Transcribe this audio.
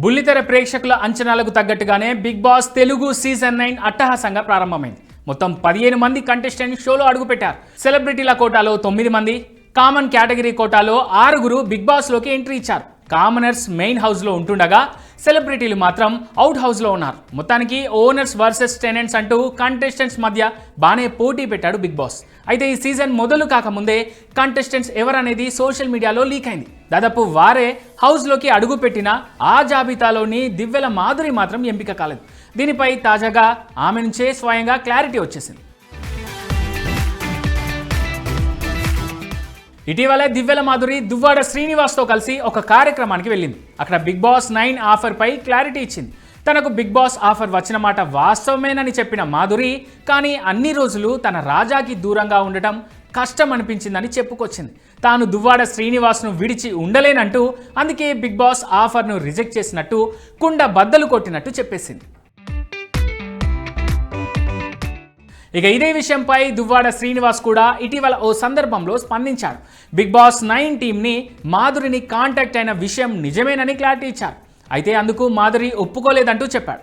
బుల్లితెర ప్రేక్షకుల అంచనాలకు తగ్గట్టుగానే బిగ్ బాస్ తెలుగు సీజన్ 9 అట్టహాసంగా ప్రారంభమైంది. మొత్తం 15 మంది కంటెస్టెంట్ షోలో అడుగుపెట్టారు. సెలబ్రిటీల కోటాలో 9 మంది, కామన్ కేటగిరీ కోటాలో 6 బిగ్ బాస్ లోకి ఎంట్రీ ఇచ్చారు. కామనర్స్ మెయిన్ హౌస్ లో ఉంటుండగా సెలబ్రిటీలు మాత్రం అవుట్ హౌస్ లో ఉన్నారు. మొత్తానికి ఓనర్స్ వర్సెస్ టెనెంట్స్ అంటూ కంటెస్టెంట్స్ మధ్య బానే పోటీ పెట్టాడు బిగ్ బాస్. అయితే ఈ సీజన్ మొదలు కాకముందే కంటెస్టెంట్స్ ఎవరనేది సోషల్ మీడియాలో లీక్ అయింది. దాదాపు వారే హౌస్లోకి అడుగుపెట్టిన ఆ జాబితాలోని దివ్యల మాధురి మాత్రం ఎంపిక కాలేదు. దీనిపై తాజాగా ఆమె నుంచే స్వయంగా క్లారిటీ వచ్చేసింది. ఇటీవలే దివ్యల మాధురి దువ్వాడ శ్రీనివాస్తో కలిసి ఒక కార్యక్రమానికి వెళ్ళింది. అక్కడ బిగ్ బాస్ 9 ఆఫర్పై క్లారిటీ ఇచ్చింది. తనకు బిగ్ బాస్ ఆఫర్ వచ్చిన మాట వాస్తవమేనని చెప్పిన మాధురి, కానీ అన్ని రోజులు తన రాజాకి దూరంగా ఉండటం కష్టం అనిపించిందని చెప్పుకొచ్చింది. తాను దువ్వాడ శ్రీనివాస్ను విడిచి ఉండలేనంటూ, అందుకే బిగ్ బాస్ ఆఫర్ను రిజెక్ట్ చేసినట్టు, కుండ బద్దలు కొట్టినట్టు చెప్పేసింది. ఇక ఇదే విషయంపై దువ్వాడ శ్రీనివాస్ కూడా ఇటీవల ఓ సందర్భంలో స్పందించాడు. బిగ్ బాస్ 9 టీంని మాధురిని కాంటాక్ట్ అయిన విషయం నిజమేనని క్లారిటీ ఇచ్చారు. అయితే అందుకు మాధురి ఒప్పుకోలేదంటూ చెప్పాడు.